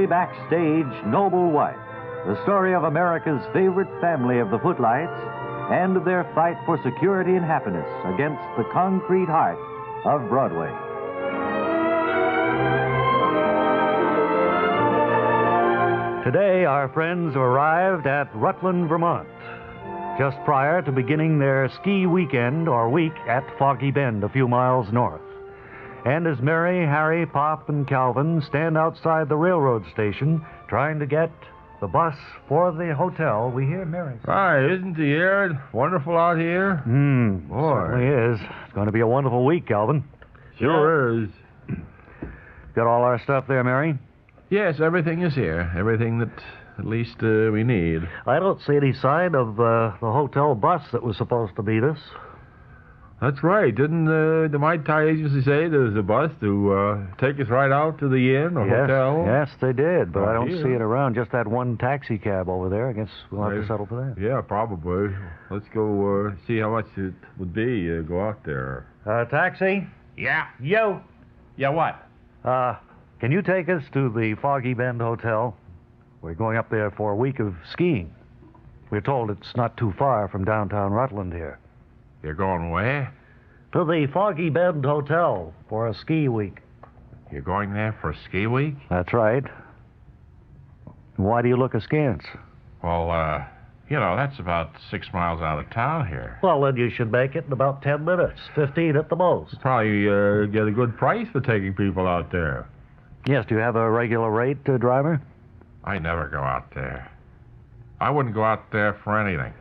Backstage noble wife, the story of America's favorite family of the footlights and of their fight for security and happiness against the concrete heart of Broadway. Today, our friends arrived at Rutland, Vermont, just prior to beginning their ski weekend or week at Foggy Bend, a few miles north. And as Mary, Harry, Pop, and Calvin stand outside the railroad station trying to get the bus for the hotel, we hear Mary say, Hi, isn't the air wonderful out here? Boy. Certainly is. It's going to be a wonderful week, Calvin. Sure is. Got all our stuff there, Mary? Yes, everything is here. Everything that at least we need. I don't see any sign of the hotel bus that was supposed to meet us. That's right. Didn't the Mai Tai agency say there's a bus to take us right out to the inn or hotel? Yes, they did, but I don't here. see it around. Just that one taxi cab over there. I guess we'll have to settle for that. Yeah, probably. Let's go see how much it would be to go out there. Taxi? Yeah. Yo. Yeah, what? Can you take us to the Foggy Bend Hotel? We're going up there for a week of skiing. We're told it's not too far from downtown Rutland here. You're going where? To the Foggy Bend Hotel for a ski week. You're going there for a ski week? That's right. Why do you look askance? Well, that's about 6 miles out of town here. Well, then you should make it in about 10 minutes, 15 at the most. Probably get a good price for taking people out there. Yes, do you have a regular rate, driver? I never go out there. I wouldn't go out there for anything.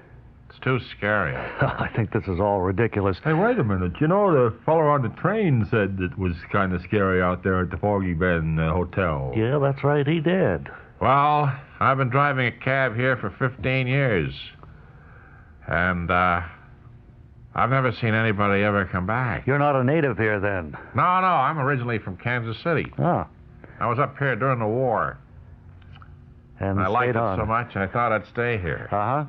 It's too scary. I think this is all ridiculous. Hey, wait a minute. You know, the fellow on the train said it was kind of scary out there at the Foggy Bend Hotel. Yeah, that's right, he did. Well, I've been driving a cab here for 15 years. And, I've never seen anybody ever come back. You're not a native here, then? No, I'm originally from Kansas City. Ah. I was up here during the war. And I liked stayed it on. so much, I thought I'd stay here. Uh-huh.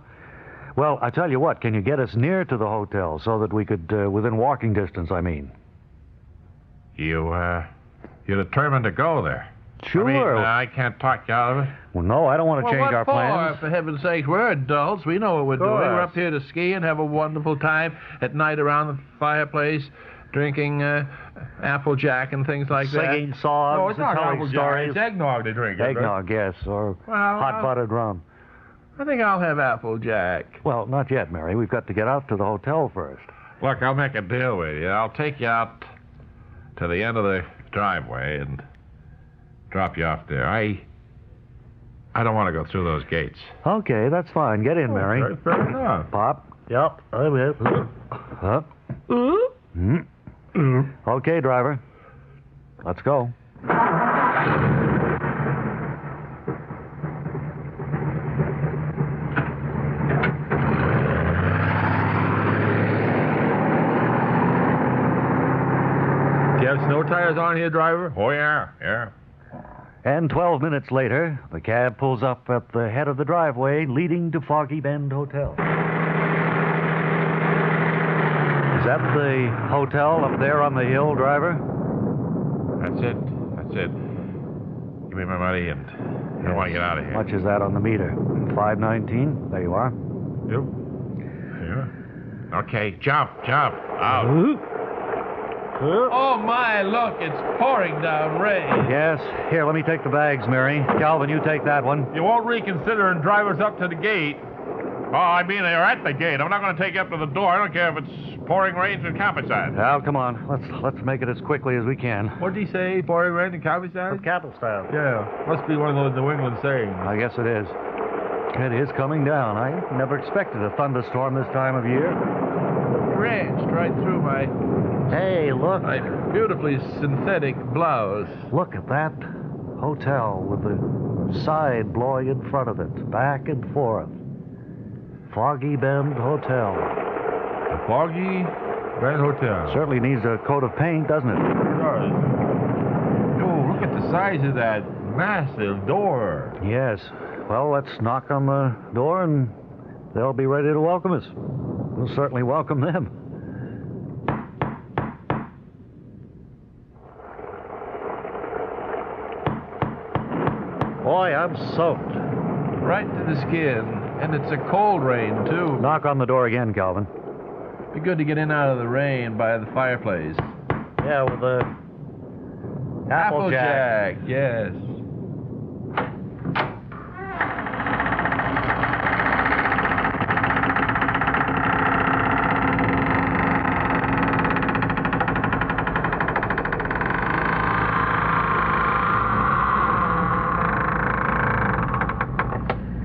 Well, I tell you what, can you get us near to the hotel so that we could, within walking distance, I mean? You're determined to go there? Sure. I mean, I can't talk you out of it. Well, no, I don't want to change our plans. For heaven's sake, we're adults. We know what we're doing. We're up here to ski and have a wonderful time at night around the fireplace, drinking Applejack and things like that. Singing songs No, it's and not telling Applejack. stories. It's eggnog they drink. Eggnog, yes, or hot buttered rum. I think I'll have Applejack. Well, not yet, Mary. We've got to get out to the hotel first. Look, I'll make a deal with you. I'll take you out to the end of the driveway and drop you off there. I don't want to go through those gates. Okay, that's fine. Get in, Mary. Okay, fair enough. Pop. Yep, I'm in. Huh? Okay, driver. Let's go. Do you have snow tires on here, driver? Oh, yeah. And 12 minutes later, the cab pulls up at the head of the driveway leading to Foggy Bend Hotel. Is that the hotel up there on the hill, driver? That's it. Give me my money and I want to get out of here. How much is that on the meter? $5.19. There you are. Yep. Yeah. Okay, jump. Out. Oh, my, look, it's pouring down rain. Yes. Here, let me take the bags, Mary. Calvin, you take that one. You won't reconsider and drive us up to the gate. Oh, I mean, they're at the gate. I'm not going to take you up to the door. I don't care if it's pouring rain to Copperside. Now, come on. Let's make it as quickly as we can. What did he say? Pouring rain to Copperside? Cattle style. Yeah. Must be one of those New England sayings. I guess it is. It is coming down. I never expected a thunderstorm this time of year. Drenched right through my Hey, look. beautifully synthetic blouse. Look at that hotel with the side blowing in front of it, back and forth. Foggy Bend Hotel. The Foggy Bend Hotel. Certainly needs a coat of paint, doesn't it? It does. Oh, look at the size of that massive door. Yes. Well, let's knock on the door and they'll be ready to welcome us. We'll certainly welcome them. Boy, I'm soaked. Right to the skin. And it's a cold rain, too. Knock on the door again, Calvin. Be good to get in out of the rain by the fireplace. Yeah, with the Applejack. Yes.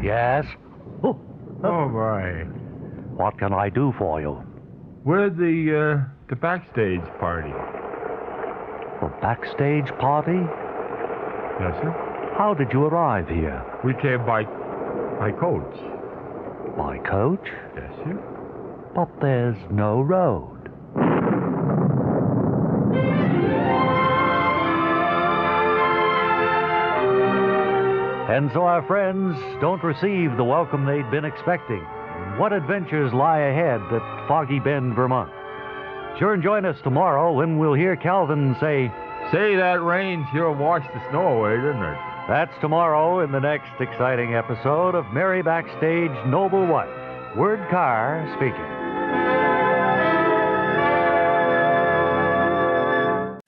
Yes? Oh, Oh, my. what can I do for you? We're the Backstayge party. The Backstayge party? Yes, sir. How did you arrive here? We came by coach. By coach? Yes, sir. But there's no road. And so our friends don't receive the welcome they'd been expecting. What adventures lie ahead at Foggy Bend, Vermont? Sure and join us tomorrow when we'll hear Calvin say, Say, that rain sure washed the snow away, didn't it? that's tomorrow in the next exciting episode of Mary Backstage Noble Wife. Word Carr speaking.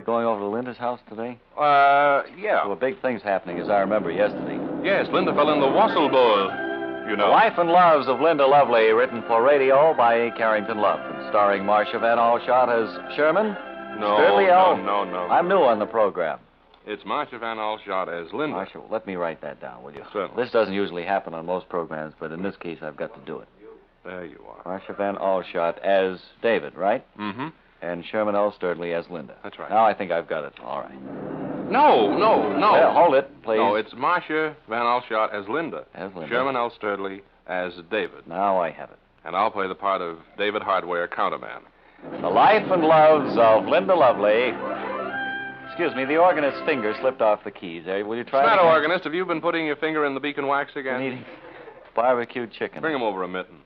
Going over to Linda's house today? Yeah. There were big things happening, as I remember yesterday. Yes, Linda fell in the wassail bowl, you know. The Life and Loves of Linda Lovely, written for radio by Carrington Love, and starring Marcia Van Alshot as Sherman. No, Sturley L. no. I'm new on the program. It's Marcia Van Alshot as Linda. Marcia, let me write that down, will you? Certainly. This doesn't usually happen on most programs, but in this case, I've got to do it. There you are. Marcia Van Alshot as David, right? Mm-hmm. And Sherman L. Sturdley as Linda. That's right. Now I think I've got it. All right. No. Well, hold it, please. No, it's Marcia Van Alshot as Linda. As Linda. Sherman L. Sturdley as David. Now I have it. And I'll play the part of David Hardware, counterman. The Life and Loves of Linda Lovely. Excuse me, the organist's finger slipped off the keys. Will you try What's the it matter, again? organist? Have you been putting your finger in the beacon wax again? I'm eating barbecued chicken. Bring him over a mitten.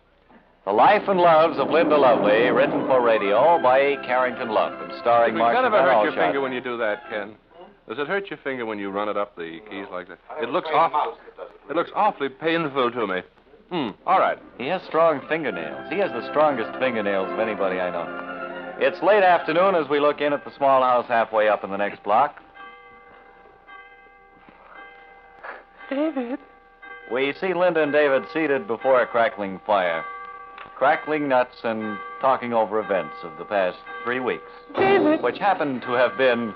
The Life and Loves of Linda Lovely, written for radio by Carrington Love, and starring Does Marcia that ever Van hurt your Alshot. finger when you do that, Ken? Does it hurt your finger when you run it up the keys like that? It looks awfully painful to me. All right. He has strong fingernails. He has the strongest fingernails of anybody I know. It's late afternoon as we look in at the small house halfway up in the next block. David. We see Linda and David seated before a crackling fire, crackling nuts and talking over events of the past 3 weeks, David. which happened to have been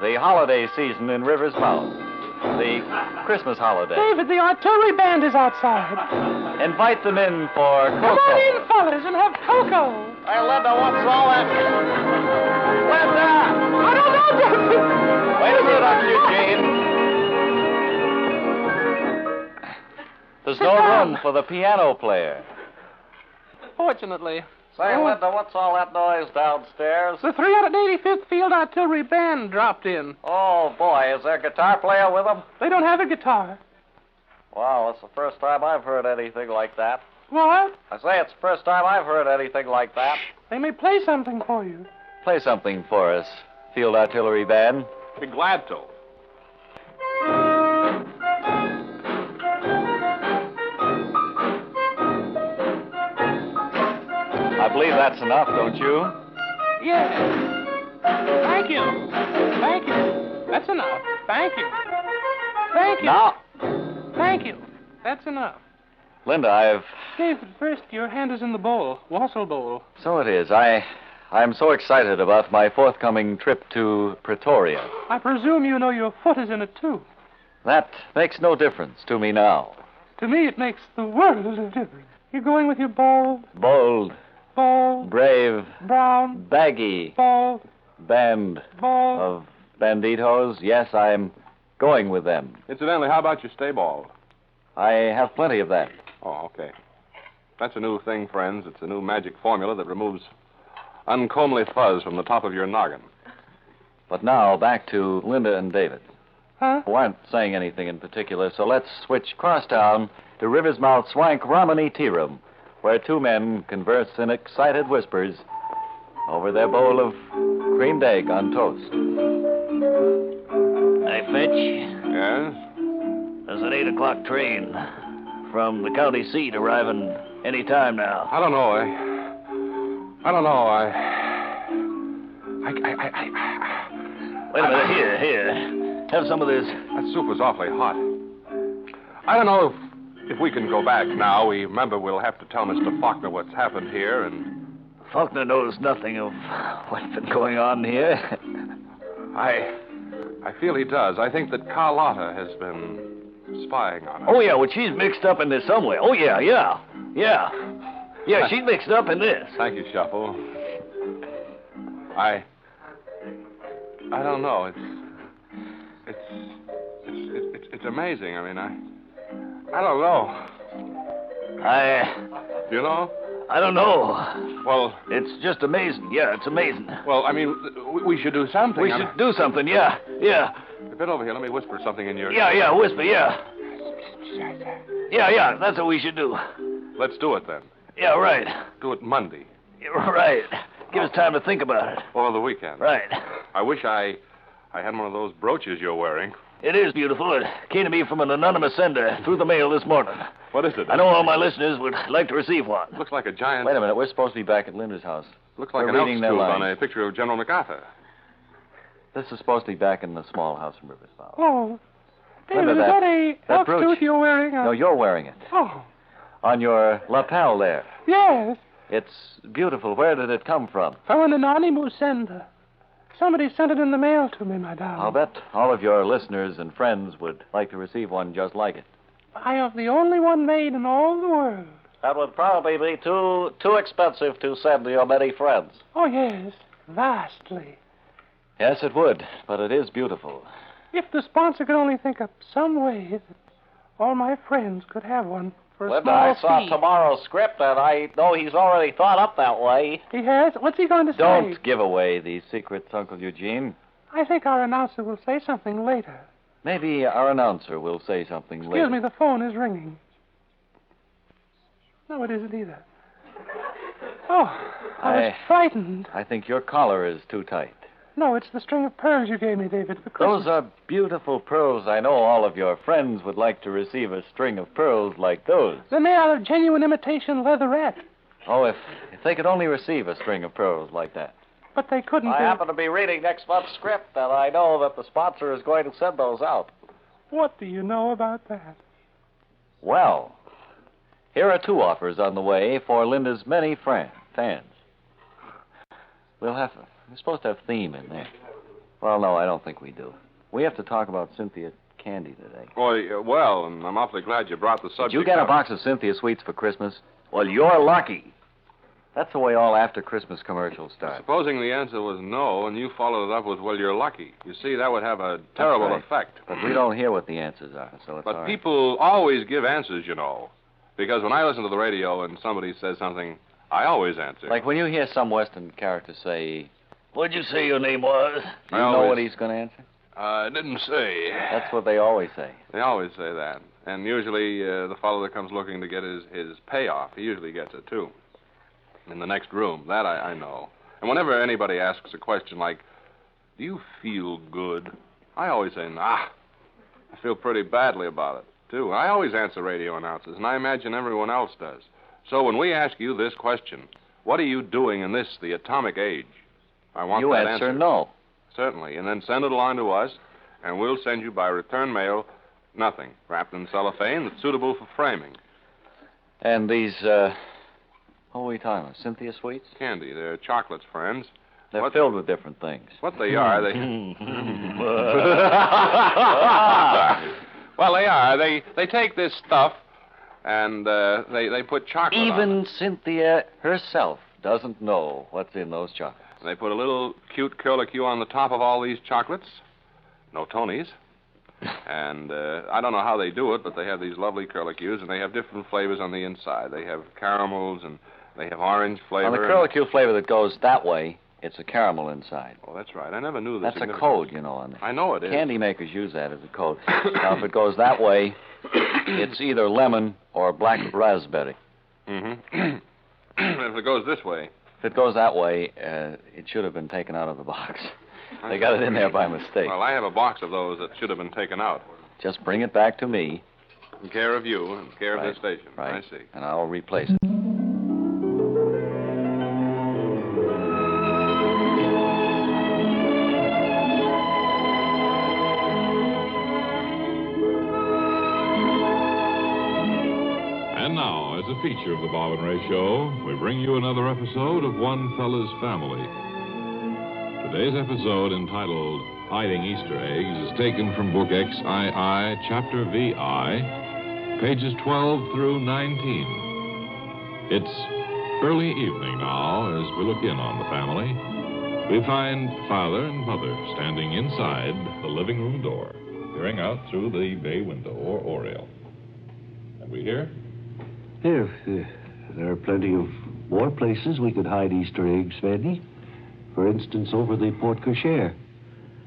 the holiday season in River's Mouth, the Christmas holiday. David, the artillery band is outside. Invite them in for Come cocoa. on in, fellas, and have cocoa. Hey, Linda, what's all that? Linda! I don't know, David. Wait a minute, Uncle Eugene. There's no room for the piano player. Fortunately, Say, Linda, what's all that noise downstairs? the 385th Field Artillery Band dropped in. Oh, boy, is there a guitar player with them? They don't have a guitar. Wow, that's the first time I've heard anything like that. What? I say it's the first time I've heard anything like that. They may play something for you. Play something for us, Field Artillery Band. Be glad to. I believe that's enough, don't you? Yes. Thank you. Thank you. That's enough. Thank you. Thank you. Now, Thank you. That's enough. Linda, David, first, your hand is in the bowl. Wassail bowl. So it is. I'm so excited about my forthcoming trip to Pretoria. I presume you know your foot is in it, too. That makes no difference to me now. To me, it makes the world of difference. You're going with your bald, Bold, brave, brown, baggy bald, band bald. of banditos. Yes, I'm going with them. Incidentally, how about your stay ball? I have plenty of that. Oh, okay. That's a new thing, friends. It's a new magic formula that removes uncomely fuzz from the top of your noggin. But now, back to Linda and David. Huh? Who aren't saying anything in particular, so let's switch crosstown to River's Mouth Swank Romany Tea Room, where two men converse in excited whispers over their bowl of creamed egg on toast. Hey, Fitch, Yes? there's There's an 8 o'clock train from the county seat arriving any time now. I don't know. I don't know. Wait a minute. Here. Have some of this. That soup was awfully hot. I don't know if we can go back now. We remember we'll have to tell Mr. Faulkner what's happened here, and... Faulkner knows nothing of what's been going on here. I feel he does. I think that Carlotta has been spying on us. Oh, yeah, well, she's mixed up in this some way. Oh, yeah. Yeah, she's mixed up in this. Thank you, Shuffle. I don't know. It's amazing. I mean, I don't know. You know? I don't know. Well... It's just amazing. Yeah, it's amazing. Well, I mean, we should do something. We should do something, yeah. A bit over here. Let me whisper something in your ear. Yeah, whisper, yeah. Yeah, that's what we should do. Let's do it, then. Yeah, right. Do it Monday. Yeah, right. Give us time to think about it. Or the weekend. Right. I wish I had one of those brooches you're wearing. It is beautiful. It came to me from an anonymous sender through the mail this morning. What is it? I know all my listeners would like to receive one. Looks like a giant... Wait a minute. We're supposed to be back at Linda's house. Looks like We're an elk reading their tube lines. on a picture of General MacArthur. This is supposed to be back in the small house in Riversmouth. Oh. David, Remember is that a that elk brooch? tooth you're wearing? No, you're wearing it. Oh, On your lapel there. yes. It's beautiful. Where did it come from? From an anonymous sender. Somebody sent it in the mail to me, my darling. I'll bet all of your listeners and friends would like to receive one just like it. I have the only one made in all the world. That would probably be too expensive to send to your many friends. Oh, yes. Vastly. Yes, it would, but it is beautiful. If the sponsor could only think up some way that all my friends could have one for a Linda, small I saw fee. tomorrow's script, and I know he's already thought up that way. He has? What's he going to say? Don't give away these secrets, Uncle Eugene. I think our announcer will say something later. Maybe our announcer will say something later. Excuse me, the phone is ringing. No, it isn't either. Oh, I was frightened. I think your collar is too tight. No, it's the string of pearls you gave me, David, for Christmas. Those are beautiful pearls. I know all of your friends would like to receive a string of pearls like those. Then they are a genuine imitation leatherette. Oh, if they could only receive a string of pearls like that. But they couldn't. I happen to be reading next month's script, and I know that the sponsor is going to send those out. What do you know about that? Well, here are 2 offers on the way for Linda's many fans. We're supposed to have theme in there. Well, no, I don't think we do. We have to talk about Cynthia Candy today. Well, and I'm awfully glad you brought the subject Did you get a up. box of Cynthia sweets for Christmas? Well, you're lucky. That's the way all after-Christmas commercials start. Supposing the answer was no, and you followed it up with, well, you're lucky. You see, that would have a terrible right. effect. But we don't hear what the answers are, so it's But all right. people always give answers, you know. Because when I listen to the radio and somebody says something, I always answer. Like when you hear some Western character say, What'd you say your name was? do you know what he's going to answer? I didn't say. That's what they always say. They always say that. And usually the fellow that comes looking to get his payoff, he usually gets it, too. In the next room. That I know. And whenever anybody asks a question like, do you feel good? I always say, nah. I feel pretty badly about it, too. I always answer radio announcers, and I imagine everyone else does. So when we ask you this question, what are you doing in this, the atomic age? I want You that answer no. Certainly. And then send it along to us, and we'll send you by return mail nothing, wrapped in cellophane that's suitable for framing. And these, what are we talking about? Cynthia sweets? Candy. They're chocolates, friends. They're filled with different things. What they are, they... Well, they are. They take this stuff, and they put chocolate on it. Even Cynthia herself doesn't know what's in those chocolates. They put a little cute curlicue on the top of all these chocolates. No Tonys. And I don't know how they do it, but they have these lovely curlicues, and they have different flavors on the inside. They have caramels, and they have orange flavor. On the curlicue flavor that goes that way, it's a caramel inside. Oh, that's right. I never knew this. That's a code, you know, on there. I know it is. Candy makers use that as a code. Now, if it goes that way, it's either lemon or black raspberry. Mm-hmm. If it goes this way. If it goes that way, it should have been taken out of the box. They got it in there by mistake. Well, I have a box of those that should have been taken out. Just bring it back to me, In care of you, in care of Right, this station. Right. I see. And I'll replace it. And now, as a feature of the Bob and Ray Show, we bring you another episode of One Fella's Family. Today's episode, entitled Hiding Easter Eggs, is taken from Book XII, Chapter VI, pages 12 through 19. It's early evening now as we look in on the family. We find Father and Mother standing inside the living room door, peering out through the bay window or oriel. And we hear... Here, there are plenty of more places we could hide Easter eggs, Fanny. For instance, over the porte-cochere.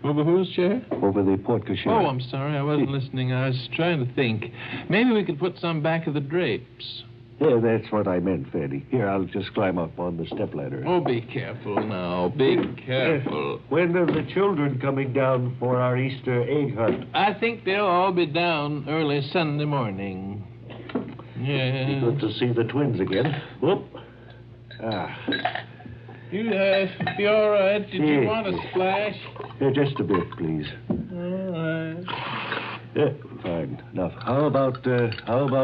Over whose chair? Over the porte-cochere. Oh, I'm sorry. I wasn't listening. I was trying to think. Maybe we could put some back of the drapes. Yeah, that's what I meant, Fanny. Here, I'll just climb up on the stepladder. Oh, be careful now. Be careful. When are the children coming down for our Easter egg hunt? I think they'll all be down early Sunday morning. Yeah. Good to see the twins again. Whoop. You, be all right? Did you want a splash? Just a bit, please. All right. Fine. Now, how about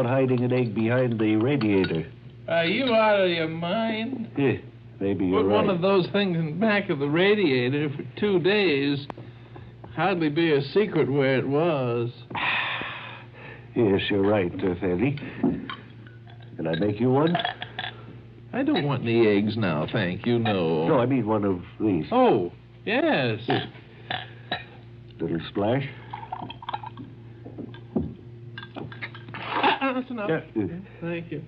hiding an egg behind the radiator? Are you out of your mind? Maybe you're Put right. one of those things in the back of the radiator for 2 days. Hardly be a secret where it was. Yes, you're right, Fanny. Can I make you one? I don't want any eggs now, thank you, no. No, I mean one of these. Oh, yes. Little splash. That's enough. Yeah. Thank you.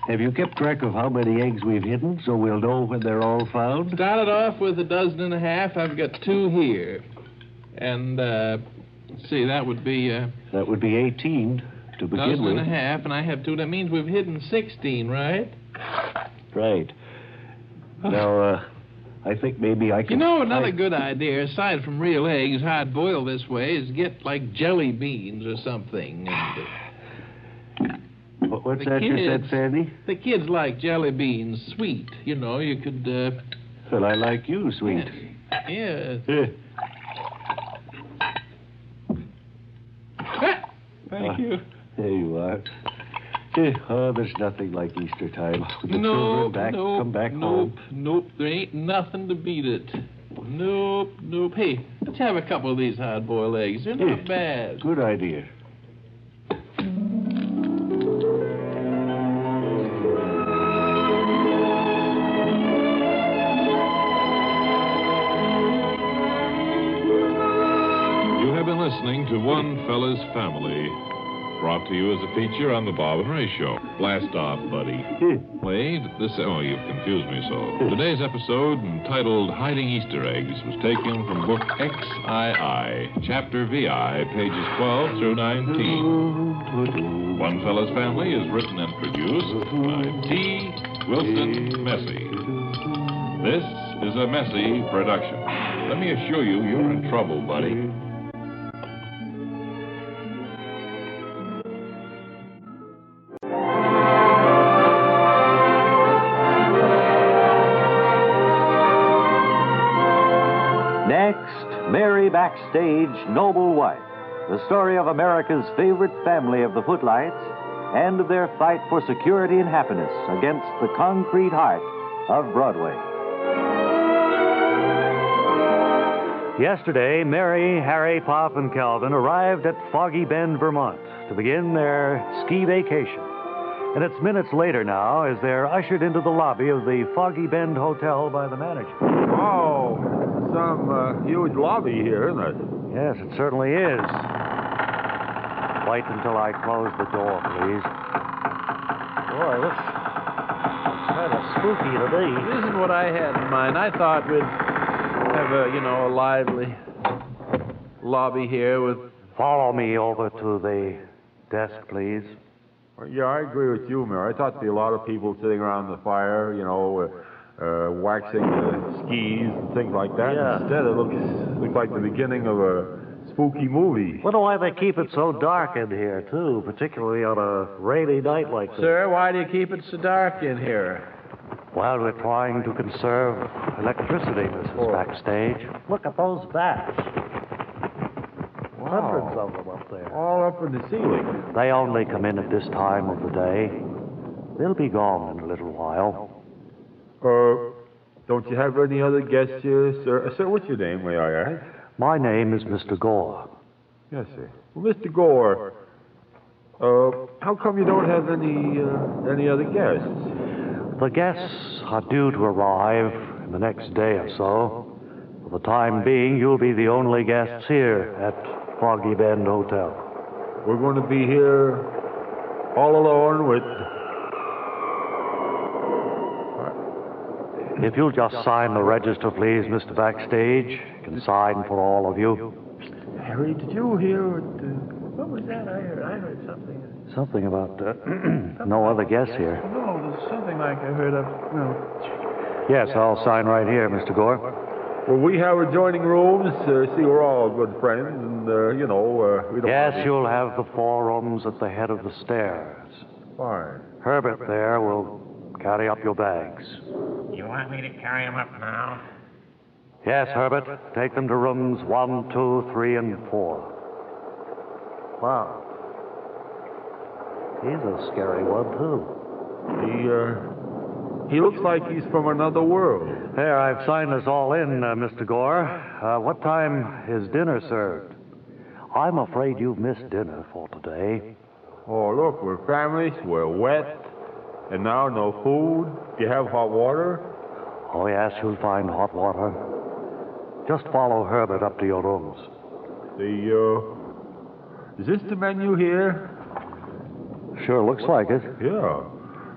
Have you kept track of how many eggs we've hidden so we'll know when they're all found? Started off with 12 and a half. I've got 2 here. And, let's see, that would be... That would be 18 to begin 12 with. and a half, and I have 2. That means we've hidden 16, right? Right. Now, I think maybe I can... You know, another good idea, aside from real eggs, hard-boiled this way, is get, like, jelly beans or something. And, what's that you said, Fanny? The kids like jelly beans sweet. You know, you could, Well, I like you, sweet. Yeah. Thank you. There you are. Oh, there's nothing like Easter time. With the No, children come back home. Nope, there ain't nothing to beat it. Nope. Hey, let's have a couple of these hard-boiled eggs. They're not bad. Good idea. You have been listening to One Fella's Family, brought to you as a feature on the Bob and Ray Show. Blast off, buddy. Wait, you've confused me so. Today's episode, entitled Hiding Easter Eggs, was taken from Book XII, Chapter VI, pages 12 through 19. One Fella's Family is written and produced by T. Wilson Messy. This is a Messy production. Let me assure you, you're in trouble, buddy. Next, Mary Backstayge, Noble Wife, the story of America's favorite family of the Footlights and of their fight for security and happiness against the concrete heart of Broadway. Yesterday, Mary, Harry, Pop, and Calvin arrived at Foggy Bend, Vermont to begin their ski vacation. And it's minutes later now as they're ushered into the lobby of the Foggy Bend Hotel by the manager. Oh, some huge lobby here, isn't it? Yes, it certainly is. Wait until I close the door, please. Boy, this is kind of spooky to me. It isn't what I had in mind. I thought we'd have a lively lobby here with... Follow me over to the desk, please. Well, yeah, I agree with you, Mary. I thought there'd be a lot of people sitting around the fire, waxing skis and things like that. Yeah. Instead, it looks like the beginning of a spooky movie. Wonder why they keep it so dark in here, too, particularly on a rainy night like this. Sir, why do you keep it so dark in here? Well, we're trying to conserve electricity, Mrs. Backstage. Look at those bats. Hundreds of them up there. All up in the ceiling. They only come in at this time of the day. They'll be gone in a little while. Don't you have any other guests here, sir? Sir, what's your name, may I ask? My name is Mr. Gore. Yes, sir. Well, Mr. Gore, how come you don't have any other guests? The guests are due to arrive in the next day or so. For the time being, you'll be the only guests here at Foggy Bend Hotel. We're going to be here all alone with... If you'll just sign the register, please, Mr. Backstage. You can sign for all of you. Harry, did you hear what was that? I heard something. Something about no other guests here. No, there's something like I heard of... No. Yes, I'll sign right here, Mr. Gore. Well, we have adjoining rooms. See, we're all good friends, and, we don't... Yes, you'll have the 4 rooms at the head of the stairs. Fine. Herbert there will carry up your bags. You want me to carry him up now? Yes, Herbert. Take them to rooms 1, 2, 3, and 4. Wow. He's a scary one, too. He looks like he's from another world. There, I've signed this all in, Mr. Gore. What time is dinner served? I'm afraid you've missed dinner for today. Oh, look, we're families, we're wet, and now no food. Do you have hot water? Oh, yes, you'll find hot water. Just follow Herbert up to your rooms. Is this the menu here? Sure looks like it. Yeah.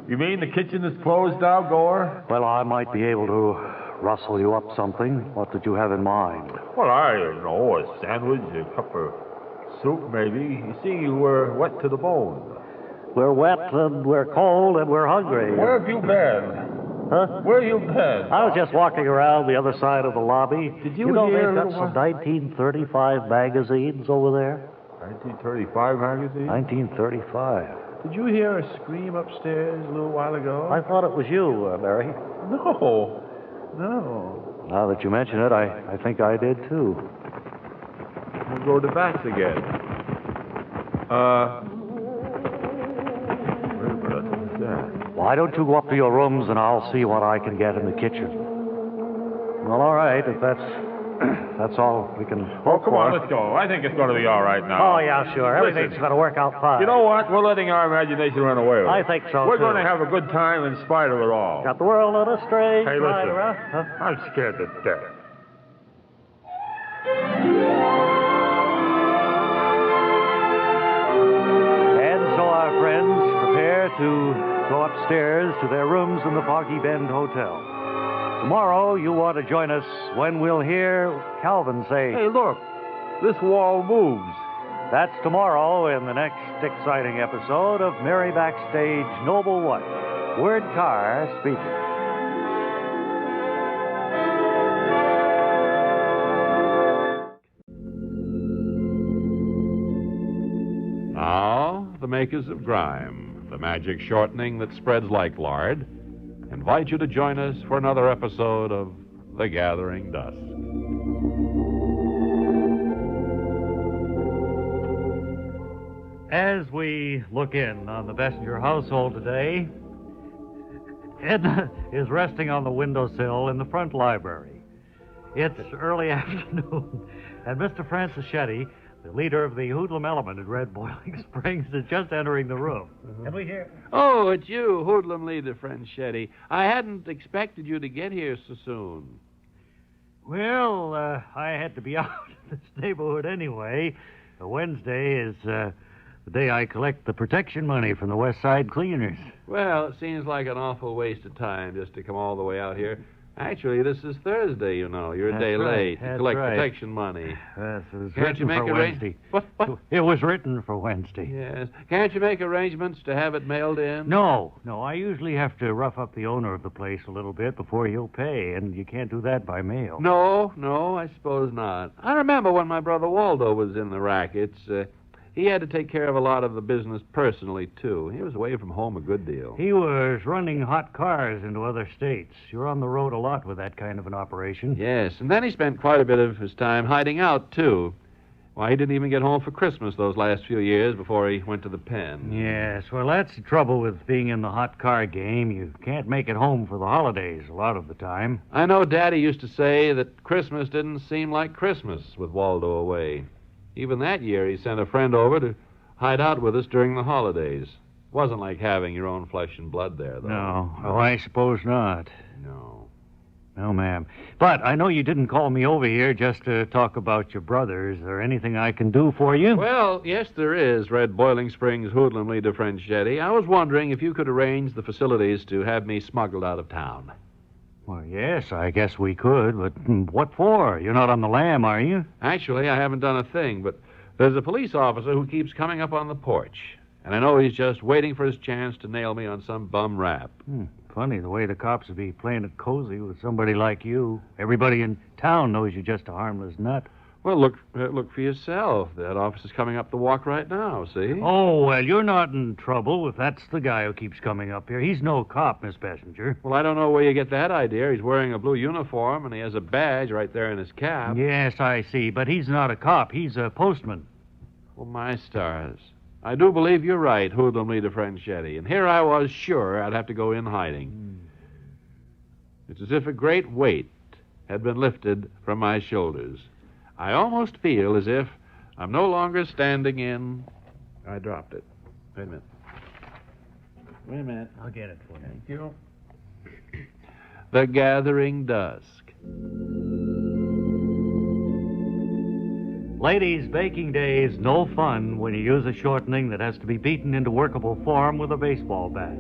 You mean the kitchen is closed now, Gore? Well, I might be able to rustle you up something. What did you have in mind? Well, I don't know, a sandwich, a cup of soup, maybe. You see, we're wet to the bone. We're wet, and we're cold, and we're hungry. Where have you been? Huh? Where have you been? I was just walking around the other side of the lobby. Did you know hear they've got some 1935 magazines over there? 1935 magazine? 1935. Did you hear a scream upstairs a little while ago? I thought it was you, Mary. No. Now that you mention it, I think I did, too. We'll go to bats again. Why don't you go up to your rooms and I'll see what I can get in the kitchen? Well, all right, if that's all we can hope come for. on, let's go. I think it's going to be all right now. Oh, yeah, sure. Everything's going to work out fine. You know what? We're letting our imagination run away with I us. think so, We're too. going to have a good time in spite of it all. Got the world on a strange Hey, ride listen. around. Huh? I'm scared to death. And so our friends prepare to go upstairs to their rooms in the Foggy Bend Hotel. Tomorrow, you want to join us when we'll hear Calvin say... Hey, look. This wall moves. That's tomorrow in the next exciting episode of Mary Backstage Noble Wife. Word Carr speaking. Now, the makers of grime, the magic shortening that spreads like lard, invite you to join us for another episode of The Gathering Dusk. As we look in on the Bessinger household today, Edna is resting on the windowsill in the front library. It's early afternoon, and Mr. Francis Shetty, the leader of the hoodlum element at Red Boiling Springs, is just entering the room. Can we hear? Oh, it's you, hoodlum leader, friend Shetty. I hadn't expected you to get here so soon. Well, I had to be out in this neighborhood anyway. Wednesday is the day I collect the protection money from the West Side Cleaners. Well, it seems like an awful waste of time just to come all the way out here. Actually, this is Thursday, you know. You're a day late. You collect protection money. Yes, it was Can't you written make for Wednesday. What? It was written for Wednesday. Yes. Can't you make arrangements to have it mailed in? No. I usually have to rough up the owner of the place a little bit before he'll pay, and you can't do that by mail. No, I suppose not. I remember when my brother Waldo was in the rackets. He had to take care of a lot of the business personally, too. He was away from home a good deal. He was running hot cars into other states. You're on the road a lot with that kind of an operation. Yes, and then he spent quite a bit of his time hiding out, too. Why, he didn't even get home for Christmas those last few years before he went to the pen. Yes, well, that's the trouble with being in the hot car game. You can't make it home for the holidays a lot of the time. I know Daddy used to say that Christmas didn't seem like Christmas with Waldo away. Even that year, he sent a friend over to hide out with us during the holidays. Wasn't like having your own flesh and blood there, though. No. Oh, I suppose not. No. No, ma'am. But I know you didn't call me over here just to talk about your brother. Is there anything I can do for you? Well, yes, there is, Red Boiling Springs Hoodlumly de Franchetti. I was wondering if you could arrange the facilities to have me smuggled out of town. Well, yes, I guess we could, but what for? You're not on the lam, are you? Actually, I haven't done a thing, but there's a police officer who keeps coming up on the porch, and I know he's just waiting for his chance to nail me on some bum rap. Funny the way the cops would be playing it cozy with somebody like you. Everybody in town knows you're just a harmless nut. Well, look for yourself. That officer's coming up the walk right now, see? Oh, well, you're not in trouble if that's the guy who keeps coming up here. He's no cop, Miss Passenger. Well, I don't know where you get that idea. He's wearing a blue uniform, and he has a badge right there in his cap. Yes, I see, but he's not a cop. He's a postman. Well, my stars. I do believe you're right, Hoodlumly de Franchetti, and here I was sure I'd have to go in hiding. It's as if a great weight had been lifted from my shoulders. I almost feel as if I'm no longer standing in... I dropped it. Wait a minute. I'll get it for you. Thank you. The gathering dusk. Ladies, baking day is no fun when you use a shortening that has to be beaten into workable form with a baseball bat.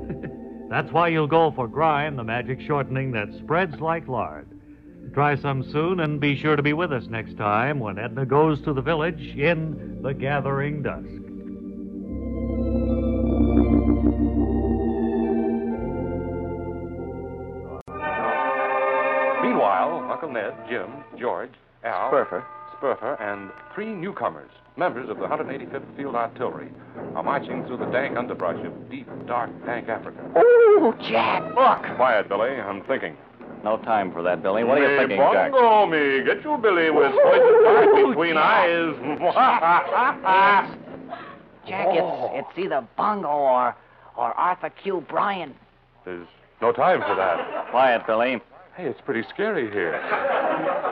That's why you'll go for Grime, the magic shortening that spreads like lard. Try some soon, and be sure to be with us next time when Edna goes to the village in The Gathering Dusk. Meanwhile, Uncle Ned, Jim, George, Al, Spurfer, and 3 newcomers, members of the 185th Field Artillery, are marching through the dank underbrush of deep, dark, dank Africa. Oh, Jack, look! Quiet, Billy. I'm thinking. No time for that, Billy. What are you thinking, Jack? Bongo me. Get you, Billy, with poison dart between eyes. Jack, it's either Bongo or Arthur Q. Bryan. There's no time for that. Quiet, Billy. Hey, it's pretty scary here.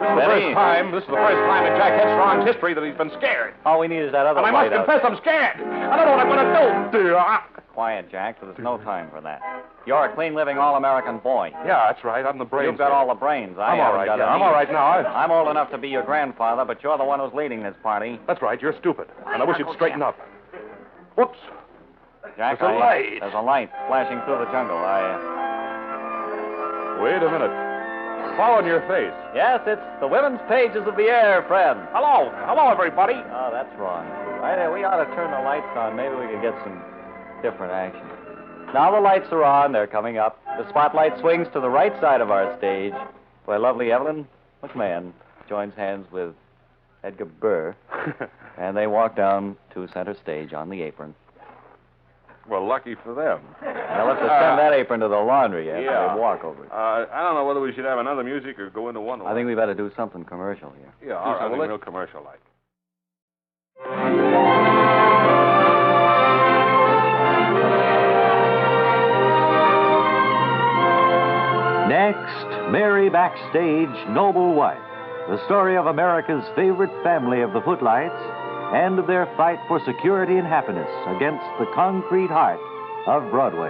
Steady. This is the first time in Jack Headstrong's history that he's been scared. All we need is that other And I light must confess I'm scared. I don't know what I'm going to do. Quiet, Jack, for there's no time for that. You're a clean-living all-American boy. Yeah, that's right. I'm the brains. You've got all the brains. I'm all right. I'm all right now. I'm old enough to be your grandfather, but you're the one who's leading this party. That's right. You're stupid. And I wish you'd straighten up. Whoops. Jack, there's a light. There's a light flashing through the jungle. Wait a minute. Following your face. Yes, it's the women's pages of the air, friend. Hello. Hello, everybody. Oh, that's wrong. Right there, we ought to turn the lights on. Maybe we could get some different action. Now the lights are on. They're coming up. The spotlight swings to the right side of our stage, where lovely Evelyn McMahon joins hands with Edgar Burr, and they walk down to center stage on the apron. Well, lucky for them. They'll have to send that apron to the laundry after they walk over it. I don't know whether we should have another music or go into one. I think we better do something commercial here. Yeah, all right. Something real commercial-like. Next, Mary Backstage, Noble Wife, the story of America's favorite family of the Footlights and their fight for security and happiness against the concrete heart of Broadway.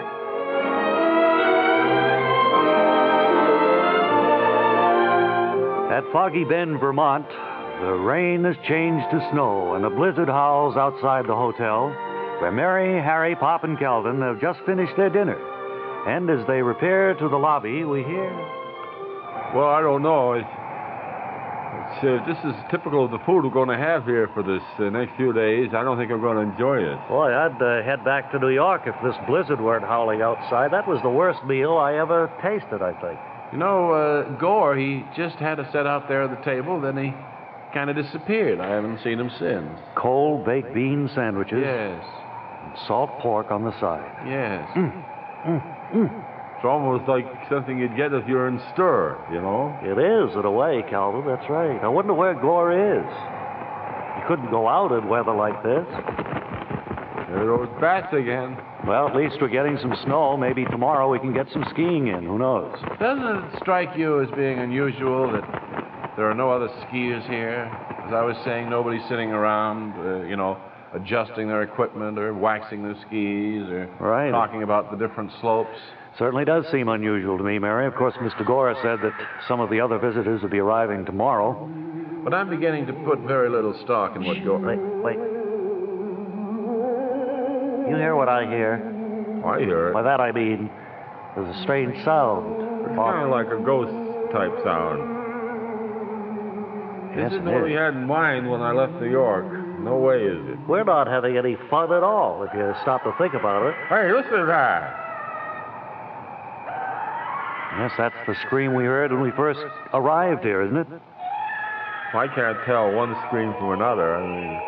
At Foggy Bend, Vermont, the rain has changed to snow and a blizzard howls outside the hotel where Mary, Harry, Pop, and Calvin have just finished their dinner. And as they repair to the lobby, we hear... Well, I don't know. This is typical of the food we're going to have here for this next few days. I don't think I'm going to enjoy it. Boy, I'd head back to New York if this blizzard weren't howling outside. That was the worst meal I ever tasted, I think. You know, Gore, he just had us set out there at the table, then he kind of disappeared. I haven't seen him since. Cold baked bean sandwiches. Yes. And salt pork on the side. Yes. It's almost like something you'd get if you're in stir, you know? It is, in a way, Calvin. That's right. I wonder where Gore is. He couldn't go out in weather like this. There goes bats again. Well, at least we're getting some snow. Maybe tomorrow we can get some skiing in. Who knows? Doesn't it strike you as being unusual that there are no other skiers here? As I was saying, nobody's sitting around, adjusting their equipment or waxing their skis or talking about the different slopes. Certainly does seem unusual to me, Mary. Of course, Mr. Gore said that some of the other visitors will be arriving tomorrow. But I'm beginning to put very little stock in what Gore... Wait. You hear what I hear? I hear it. By that I mean, there's a strange sound. It's kind of like a ghost-type sound. Yes, This isn't what we had in mind when I left New York. No way is it. We're not having any fun at all, if you stop to think about it. Hey, listen to that. Yes, that's the scream we heard when we first arrived here, isn't it? I can't tell one scream from another. I mean,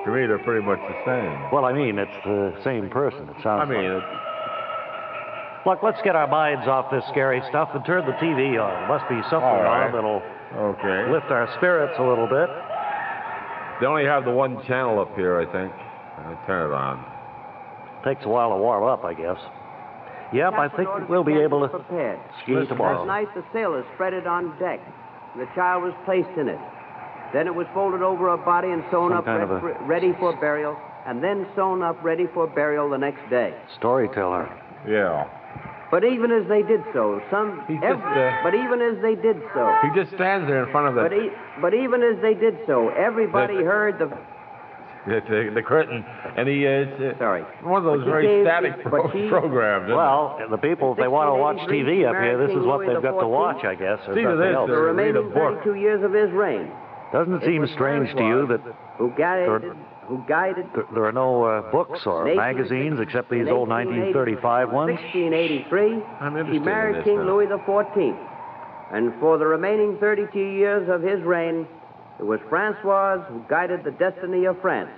to me, they're pretty much the same. Well, I mean, it's the same person, it sounds like. Look, let's get our minds off this scary stuff and turn the TV on. There must be something on that'll lift our spirits a little bit. They only have the one channel up here, I think. Turn it on. Takes a while to warm up, I guess. Yep, I think we'll be able to ski tomorrow. Last night, the sailors spread it on deck. The child was placed in it. Then it was folded over a body and sewn up ready for burial, and then sewn up ready for burial the next day. Storyteller. Yeah. But even as they did so, He just stands there in front of the... But even as they did so, everybody heard the curtain, and he is... Sorry. One of those very static programs. Well, the people, if they want to watch TV up here, this is what they've got to watch, I guess. See to this, the remaining 32 years of his reign. Doesn't it seem strange to you that there are no books or magazines except these old 1935 ones? 1683, he married King Louis XIV. And for the remaining 32 years of his reign, it was Francoise who guided the destiny of France.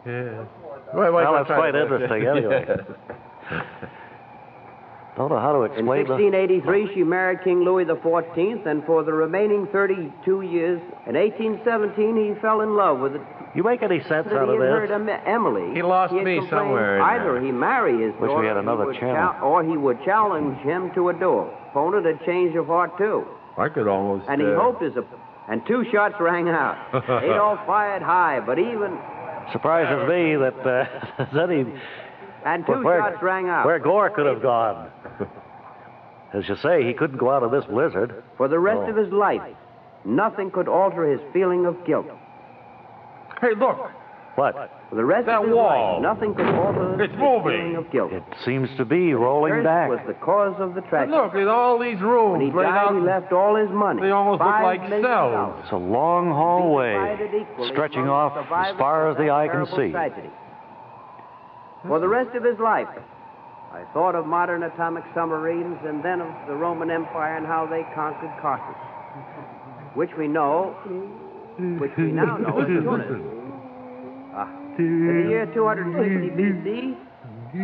Yeah. Well, that's quite interesting, anyway. Don't know how to explain In 1683, she married King Louis XIV, and for the remaining 32 years, in 1817, he fell in love with it. You make any sense out of this? Heard Emily. He lost me somewhere. Either he marry his daughter, Wish we had another channel. or he would challenge him to a duel. Opponent had changed of heart, too. I could almost... And he hoped and 2 shots rang out. They all fired high, but even... Surprises me that any... And 2 shots rang out. Where Gore could have gone. As you say, he couldn't go out of this blizzard. For the rest of his life, nothing could alter his feeling of guilt. Hey, look. What? For the rest of his life, nothing could alter his feeling of guilt. It seems to be rolling back. Was the cause of the tragedy. Look, in all these rooms. When he died, he left all his money. They almost look like cells. It's a long hallway, stretching off as far as the eye can see. Tragedy. For the rest of his life, I thought of modern atomic submarines and then of the Roman Empire and how they conquered Carthage, which we now know is Tunis. In the year 260 B.C.,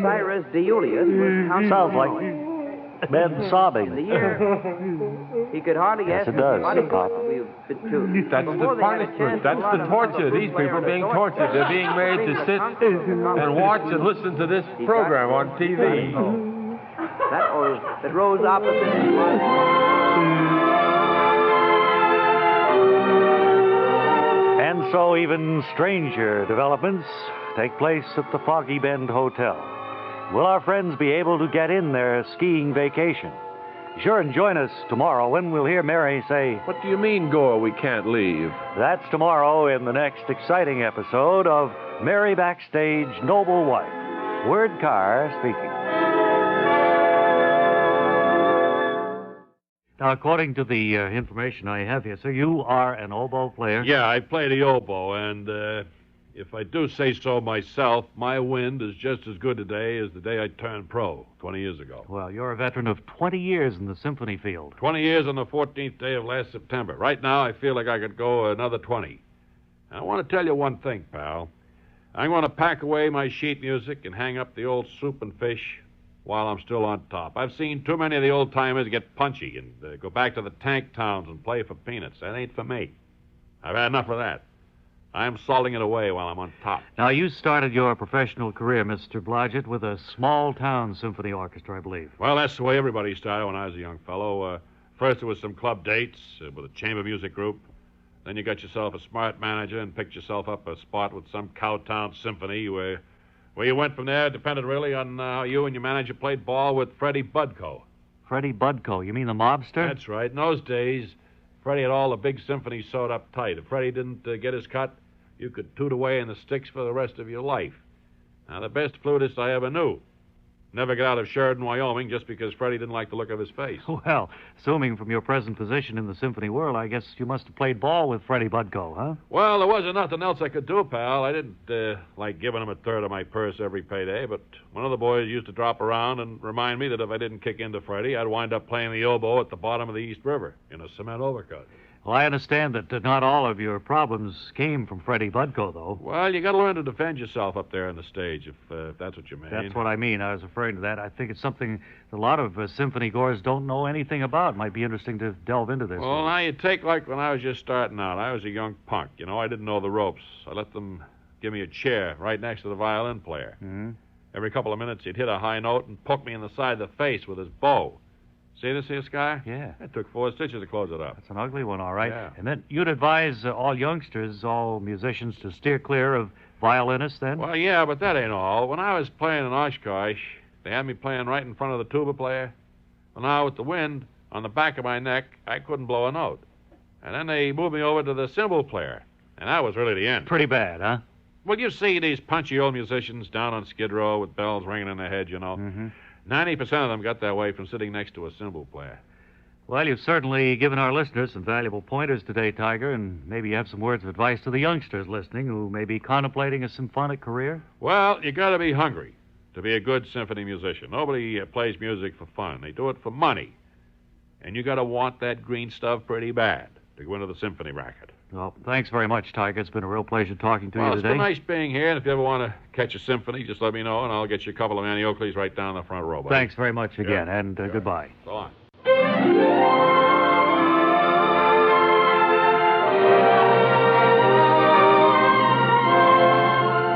Cyrus Deulius was counting... Sounds like men sobbing. In the year, he could hardly Yes, it does. That's the punishment. That's the torture. These people are being tortured. They're being made to sit and watch and listen to this program on TV. That rose opposite his mind. And so even stranger developments take place at the Foggy Bend Hotel. Will our friends be able to get in their skiing vacation? Sure, and join us tomorrow when we'll hear Mary say... What do you mean, Gore, we can't leave? That's tomorrow in the next exciting episode of Mary Backstage, Noble Wife. Word Carr speaking. Now, according to the information I have here, sir, you are an oboe player? Yeah, I play the oboe, and if I do say so myself, my wind is just as good today as the day I turned pro 20 years ago. Well, you're a veteran of 20 years in the symphony field. 20 years on the 14th day of last September. Right now, I feel like I could go another 20. And I want to tell you one thing, pal. I'm going to pack away my sheet music and hang up the old soup and fish while I'm still on top. I've seen too many of the old-timers get punchy and go back to the tank towns and play for peanuts. That ain't for me. I've had enough of that. I'm salting it away while I'm on top. Now, you started your professional career, Mr. Blodgett, with a small-town symphony orchestra, I believe. Well, that's the way everybody started when I was a young fellow. First, it was some club dates with a chamber music group. Then you got yourself a smart manager and picked yourself up a spot with some cowtown symphony where you went from there. It depended really on how you and your manager played ball with Freddie Budko. Freddie Budko? You mean the mobster? That's right. In those days, Freddie had all the big symphonies sewed up tight. If Freddie didn't get his cut, you could toot away in the sticks for the rest of your life. Now, the best flutist I ever knew never got out of Sheridan, Wyoming, just because Freddie didn't like the look of his face. Well, assuming from your present position in the symphony world, I guess you must have played ball with Freddie Budko, huh? Well, there wasn't nothing else I could do, pal. I didn't like giving him a third of my purse every payday, but one of the boys used to drop around and remind me that if I didn't kick into Freddie, I'd wind up playing the oboe at the bottom of the East River in a cement overcut. Well, I understand that not all of your problems came from Freddie Budko, though. Well, you got to learn to defend yourself up there on the stage, if that's what you mean. That's what I mean. I was referring to that. I think it's something a lot of symphony goers don't know anything about. Might be interesting to delve into this. Well, now you take like when I was just starting out. I was a young punk. You know, I didn't know the ropes. I let them give me a chair right next to the violin player. Mm-hmm. Every couple of minutes, he'd hit a high note and poke me in the side of the face with his bow. See this here, Sky? Yeah. It took 4 stitches to close it up. That's an ugly one, all right. Yeah. And then you'd advise all youngsters, all musicians, to steer clear of violinists, then? Well, yeah, but that ain't all. When I was playing in Oshkosh, they had me playing right in front of the tuba player. Well, now, with the wind on the back of my neck, I couldn't blow a note. And then they moved me over to the cymbal player. And that was really the end. Pretty bad, huh? Well, you see these punchy old musicians down on Skid Row with bells ringing in their heads, you know. Mm-hmm. 90% of them got that way from sitting next to a cymbal player. Well, you've certainly given our listeners some valuable pointers today, Tiger, and maybe you have some words of advice to the youngsters listening who may be contemplating a symphonic career. Well, you got to be hungry to be a good symphony musician. Nobody plays music for fun. They do it for money. And you got to want that green stuff pretty bad to go into the symphony racket. Well, thanks very much, Tiger. It's been a real pleasure talking to you today. It's been nice being here, and if you ever want to catch a symphony, just let me know, and I'll get you a couple of Manny Oakleys right down the front row, buddy. Thanks very much again, and goodbye. So long.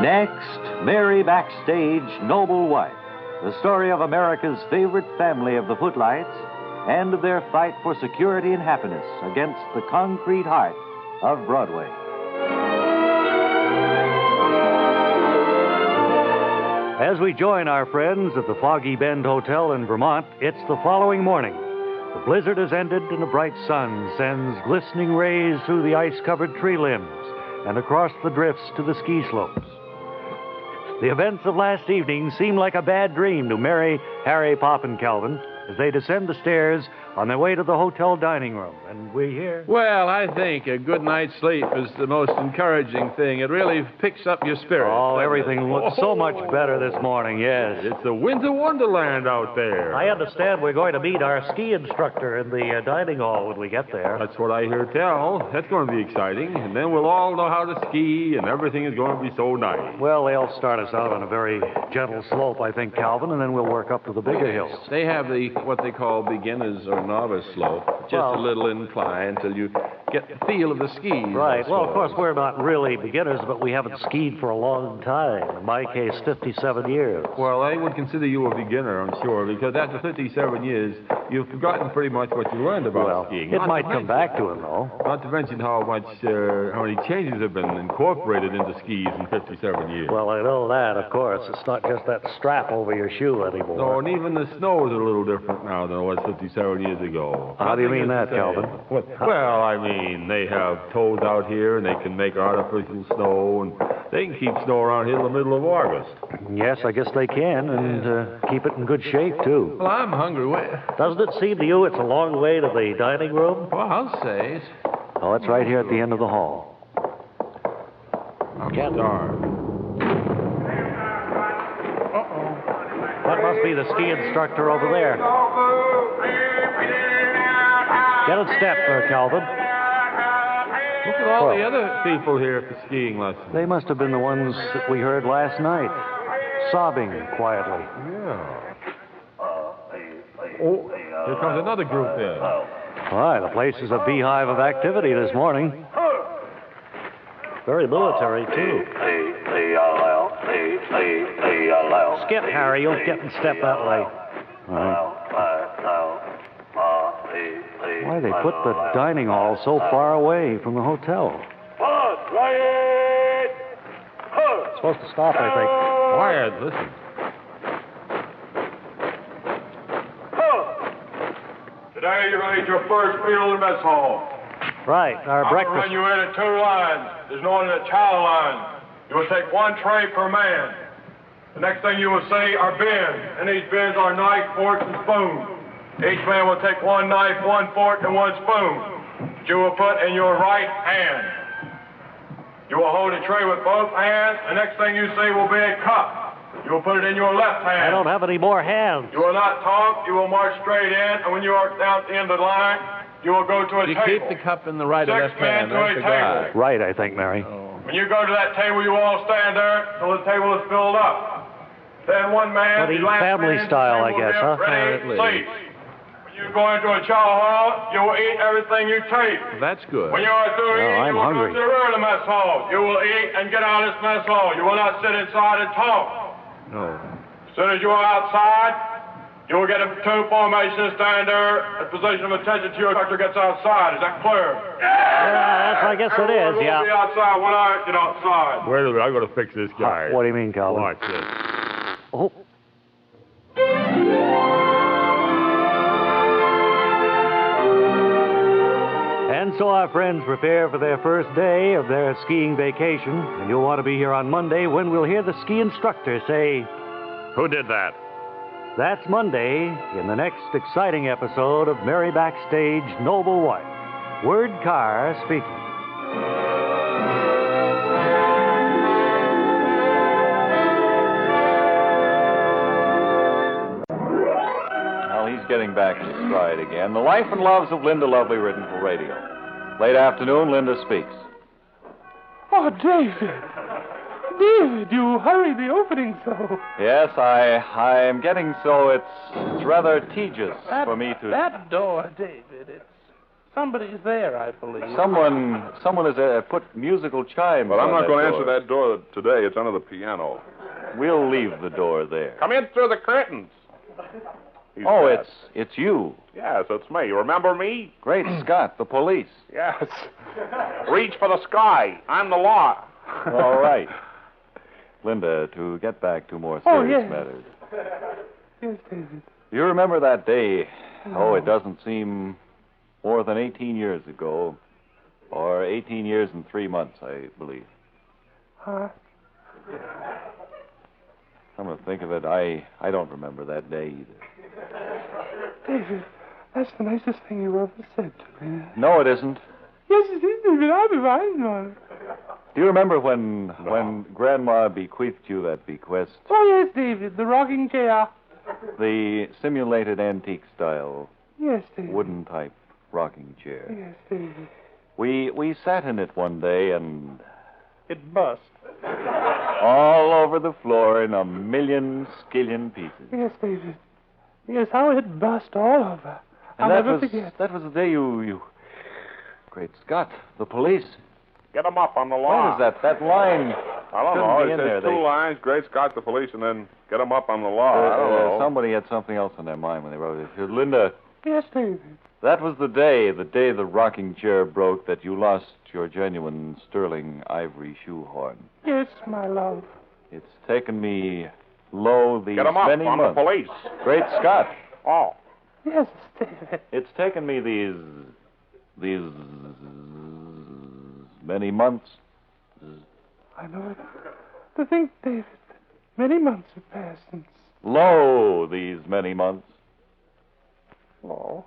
Next, Mary Backstage, Noble Wife, the story of America's favorite family of the Footlights and of their fight for security and happiness against the concrete heart of Broadway. As we join our friends at the Foggy Bend Hotel in Vermont, it's the following morning. The blizzard has ended and a bright sun sends glistening rays through the ice-covered tree limbs and across the drifts to the ski slopes. The events of last evening seem like a bad dream to Mary, Harry, Pop, and Calvin as they descend the stairs on their way to the hotel dining room. And we hear... Well, I think a good night's sleep is the most encouraging thing. It really picks up your spirits. Oh, everything looks so much better this morning, yes. It's a winter wonderland out there. I understand we're going to meet our ski instructor in the dining hall when we get there. That's what I hear tell. That's going to be exciting. And then we'll all know how to ski, and everything is going to be so nice. Well, they'll start us out on a very gentle slope, I think, Calvin, and then we'll work up to the bigger hills. They have what they call beginner's or novice slope. Just a little incline until you get the feel of the skis. Right. Well, of course, we're not really beginners, but we haven't skied for a long time. In my case, 57 years. Well, I would consider you a beginner, I'm sure, because after 57 years, you've forgotten pretty much what you learned about skiing. It might come back to him, though. Not to mention how many changes have been incorporated into skis in 57 years. Well, I know that, of course. It's not just that strap over your shoe anymore. No, and even the snow is a little different now than it was 57 years ago. How do you mean that, Calvin? Well, I mean, they have toads out here, and they can make artificial snow, and they can keep snow around here in the middle of August. Yes, I guess they can, and keep it in good shape, too. Well, I'm hungry. Doesn't Doesn't it seem to you it's a long way to the dining room? Well, I'll say. Oh, it's right here at the end of the hall. I'm starved. That must be the ski instructor over there. Get in step, Calvin. Look at all the other people here at the skiing lesson. They must have been the ones that we heard last night, sobbing quietly. Yeah. Oh, here comes another group there. Why, the place is a beehive of activity this morning. Very military, too. Skip, Harry. You'll get in step that way. All right. Why, they put the dining hall so far away from the hotel. It's supposed to stop, I think. Quiet, listen. Today you're going to eat your first meal in the mess hall. Right, our I'm breakfast. going to run you in at 2 lines. There's no one in a child line. You will take 1 tray per man. The next thing you will see are bins. In these bins are knife, forks, and spoons. Each man will take 1 knife, 1 fork, and 1 spoon that you will put in your right hand. You will hold a tray with both hands. The next thing you see will be a cup. You will put it in your left hand. I don't have any more hands. You will not talk. You will march straight in, and when you are down at the end of the line, you will go to a You table. keep the cup in the right or 6 left men hand. to a That's the guy. table. Right, I think, Mary. When you go to that table, you all stand there till the table is filled up. Then one man, But the eat last family man, style, I will guess, be huh? ready, Apparently. please. When you go into a chow hall, you will eat everything you take. That's good. When you are through Well, eating, I'm you will hungry. go to the rear of the mess hall. You will eat and get out of this mess hall. You will not sit inside and talk. No. As soon as you are outside, you will get a 2 formation and stand there at position of attention till your instructor gets outside. Is that clear? I guess it is, Everyone yeah. will be outside when I get outside. Wait a minute, I'm going to fix this guy. What do you mean, Calvin? Watch this. Oh. And so our friends prepare for their first day of their skiing vacation, and you'll want to be here on Monday when we'll hear the ski instructor say, Who did that? That's Monday in the next exciting episode of Mary Backstage Noble Wife. Word Carr speaking. Well, he's getting back to stride again. The Life and Loves of Linda Lovely, written for radio. Late afternoon, Linda speaks. Oh, David. David, you hurry the opening so. Yes, I'm getting so it's rather tedious for me to... That door, David, it's... Somebody's there, I believe. Someone has put musical chimes Well, I'm on not going to door. answer that door today. It's under the piano. We'll leave the door there. Come in through the curtains. He's Oh, dead. it's you. Yes, it's me. Remember me? Great Scott, the police. Yes. Reach for the sky. I'm the law. All right. Linda, to get back to more Oh, serious yes. matters. Yes, David. You remember that day? Oh, it doesn't seem more than 18 years ago. Or 18 years and 3 months, I believe. Huh? Come to think of it, I don't remember that day either. David, that's the nicest thing you ever said to me. No, it isn't. Yes, it is, David. I've been riding on it. Do you remember when Grandma bequeathed you that bequest? Oh, yes, David, the rocking chair. The simulated antique style, Yes, David. wooden type rocking chair. Yes, David. We sat in it one day and It bust. all over the floor in a million skillion pieces. Yes, David. Yes, how it bust all over. And I'll never forget. that was the day you... Great Scott, the police. Get them up on the What law. is that? That line I don't shouldn't know. be It in says there. 2 lines, Great Scott, the police, and then get them up on the law. I don't know. Somebody had something else in their mind when they wrote it. Linda, Yes, David. that was the day the rocking chair broke, that you lost your genuine sterling ivory shoehorn. Yes, my love. It's taken me these Get them up many on months. the police. Great Scott. Oh. Yes, David. It's taken me these many months. I know it. To think, David, many months have passed since... These many months. Oh.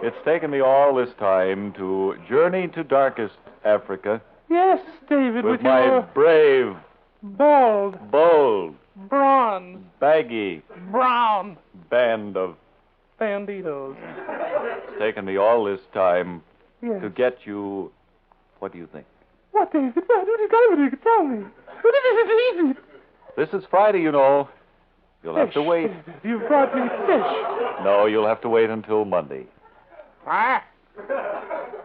It's taken me all this time to journey to darkest Africa. Yes, David, with with my your brave, bold, bold, bronze, baggy brown band of... banditos. It's taken me all this time Yes. to get you... What do you think? What, David? What you got? Tell me. What is it? This is Friday, you know. You'll have to wait. You've brought me fish. No, you'll have to wait until Monday. Huh?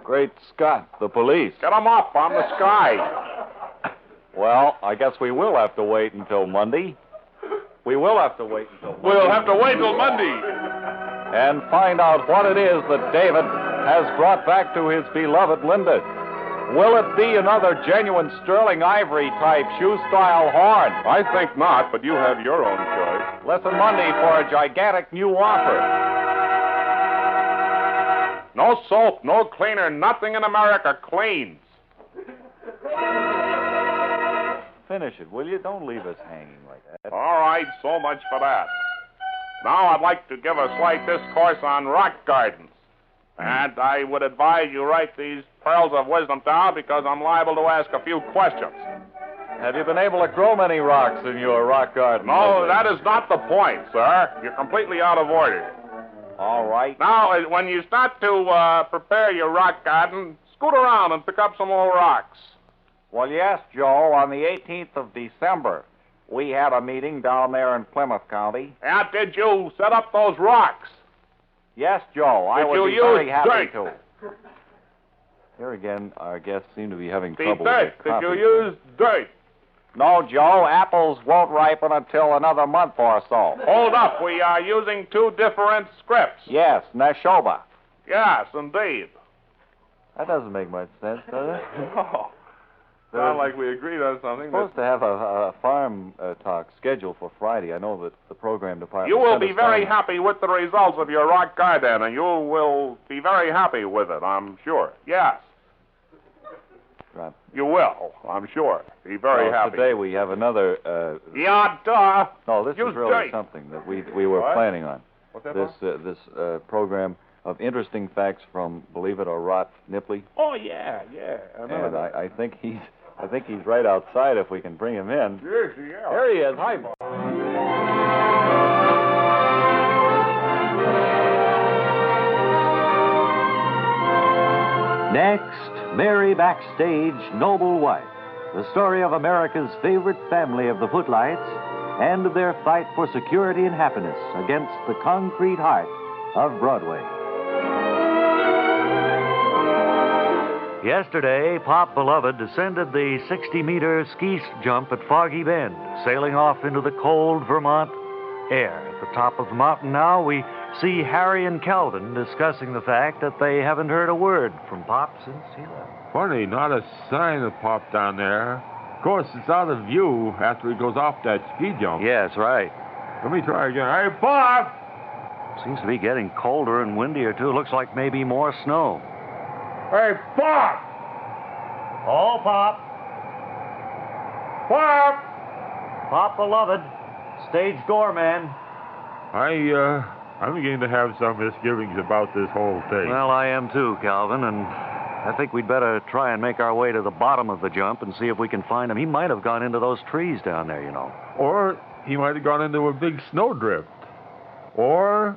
Great Scott, the police. Get them up on the sky. Well, I guess we will have to wait until Monday. We will have to wait until Monday. We'll have to wait till Monday. And find out what it is that David has brought back to his beloved Linda. Will it be another genuine sterling ivory type shoe-style horn? I think not, but you have your own choice. Listen Monday for a gigantic new offer. No soap, no cleaner, nothing in America cleans. Finish it, will you? Don't leave us hanging like that. All right, so much for that. Now I'd like to give a slight discourse on rock gardens. And I would advise you write these pearls of wisdom down because I'm liable to ask a few questions. Have you been able to grow many rocks in your rock garden? No, that is not the point, sir. You're completely out of order. All right. Now, when you start to prepare your rock garden, scoot around and pick up some more rocks. Well, yes, Joe. On the 18th of December, we had a meeting down there in Plymouth County. And did you set up those rocks? Yes, Joe. I would be very happy to. Here again, our guests seem to be having trouble with their Did coffee. you use dirt? No, Joe. Apples won't ripen until another month or so. Hold up. We are using two different scripts. Yes, Neshoba. Yes, indeed. That doesn't make much sense, does it? No. Sound like we agreed on something. We're supposed to have a farm talk scheduled for Friday. I know that the program department... You will sent be us very down- happy with the results of your rock garden, and you will be very happy with it, I'm sure. Yes. Right. You will, I'm sure. Be very Well, happy. Today we have another... Yeah, duh. No, this You is really dirt. something that we were What? planning on. What's that, This program of interesting facts from Believe It or Rot Nipley. Oh, yeah. And I think he's right outside if we can bring him in. Yes, yeah. There he is. Hi, Bob. Next, Mary Backstage, Noble Wife. The story of America's favorite family of the Footlights and of their fight for security and happiness against the concrete heart of Broadway. Yesterday, Pop Beloved descended the 60-meter ski jump at Foggy Bend, sailing off into the cold Vermont air. At the top of the mountain now, we see Harry and Calvin discussing the fact that they haven't heard a word from Pop since he left. Funny, not a sign of Pop down there. Of course, it's out of view after he goes off that ski jump. Yes, right. Let me try again. Hey, Pop! Seems to be getting colder and windier, too. Looks like maybe more snow. Hey, Pop! Oh, Pop. Pop! Pop Beloved. Stage doorman. I'm beginning to have some misgivings about this whole thing. Well, I am too, Calvin, and I think we'd better try and make our way to the bottom of the jump and see if we can find him. He might have gone into those trees down there, you know. Or he might have gone into a big snowdrift. Or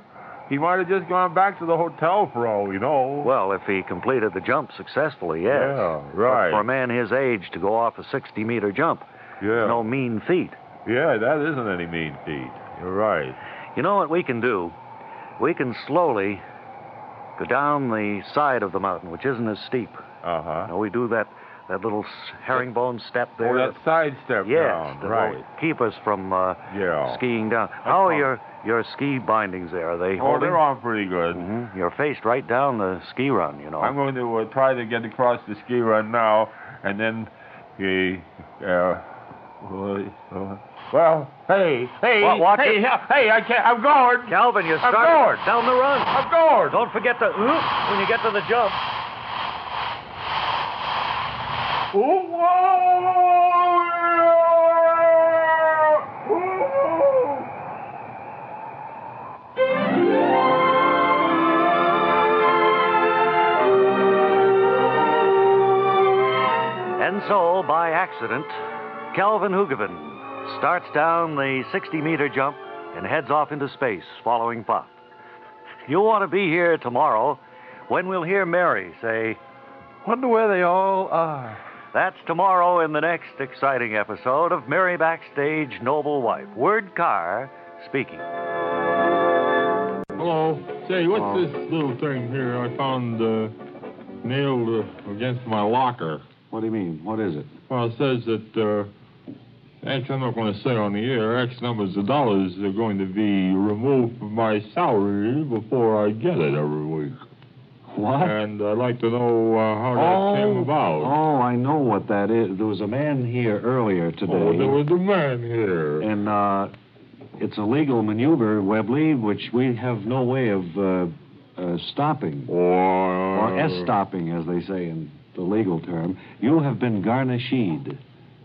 he might have just gone back to the hotel for all we know. Well, if he completed the jump successfully, yes. Yeah, right. For a man his age to go off a 60-meter jump, Yeah. no mean feat. Yeah, that isn't any mean feat. You're right. You know what we can do? We can slowly go down the side of the mountain, which isn't as steep. Uh-huh. You know, we do that little herringbone step there. Oh, that side step yes, down. that Right. will keep us from Yeah. skiing down. How are your ski bindings there? Are they Oh, holding? they're on pretty good. Mm-hmm. You're faced right down the ski run, you know. I'm going to try to get across the ski run now, and then well, hey, Watch hey, it. hey, I can't, I'm going. Calvin, you I'm start going. down the run. I'm going. Don't forget to when you get to the jump. so, by accident, Calvin Hoogovan starts down the 60-meter jump and heads off into space, following Pop. You'll want to be here tomorrow when we'll hear Mary say, "Wonder where they all are." That's tomorrow in the next exciting episode of Mary Backstage, Noble Wife. Word Carr speaking. Hello. Say, what's this little thing here I found nailed against my locker? What do you mean? What is it? Well, it says that X, I'm not going to say on the air, X numbers of dollars are going to be removed from my salary before I get it every week. What? And I'd like to know how that came about. Oh, I know what that is. There was a man here earlier today. Oh, there was a man here. And it's a legal maneuver, Webley, which we have no way of stopping. Or S-stopping, as they say in the legal term. You have been garnished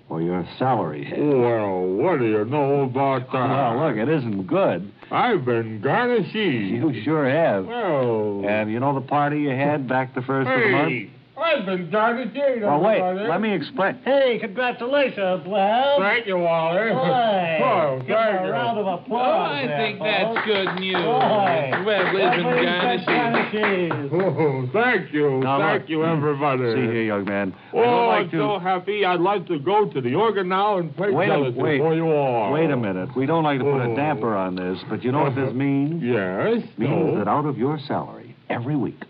for your salary. Well, what do you know about that? Well, look, it isn't good. I've been garnished. You sure have. Well. And you know the party you had back the first of the month? I've been garnished. Well, wait, let me explain. Hey, congratulations, Webb. Thank you, Wally. Oh, thank you. A round of applause. I think that's good news. Webb lives in garnishes. Oh, thank you. Now, thank you, everybody. See here, young man. Oh, I'm so happy. I'd like to go to the organ now and play jealousy for you all. Wait a minute. We don't like to put a damper on this, but you know what this means? Yes. It means that out of your salary, every week,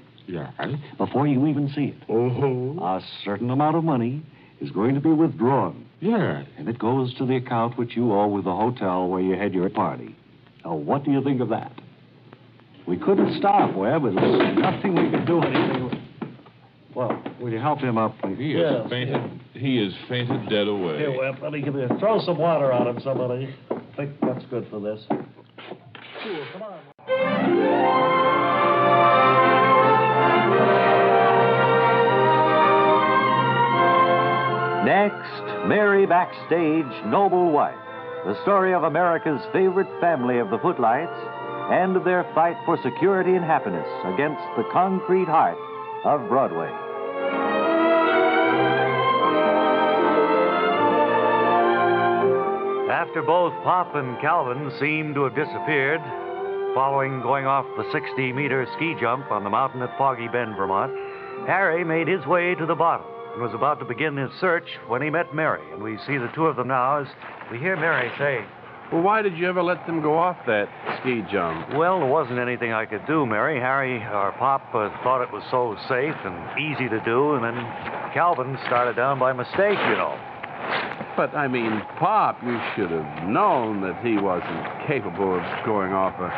before you even see it, a certain amount of money is going to be withdrawn. Yeah. And it goes to the account which you owe with the hotel where you had your party. Now, what do you think of that? We couldn't stop, Webb. There's nothing we could do anything with. Well, will you help him up, please? He is fainted dead away. Here, Webb, let me give you. Throw some water on him, somebody. I think that's good for this. Cool, come on. Next, Mary Backstage, Noble Wife. The story of America's favorite family of the Footlights and their fight for security and happiness against the concrete heart of Broadway. After both Pop and Calvin seemed to have disappeared, following going off the 60-meter ski jump on the mountain at Foggy Bend, Vermont, Harry made his way to the bottom and was about to begin his search when he met Mary. And we see the two of them now as we hear Mary say, "Well, why did you ever let them go off that ski jump?" "Well, there wasn't anything I could do, Mary. Harry, or Pop, thought it was so safe and easy to do, and then Calvin started down by mistake, you know." But, I mean, Pop, you should have known that he wasn't capable of going off a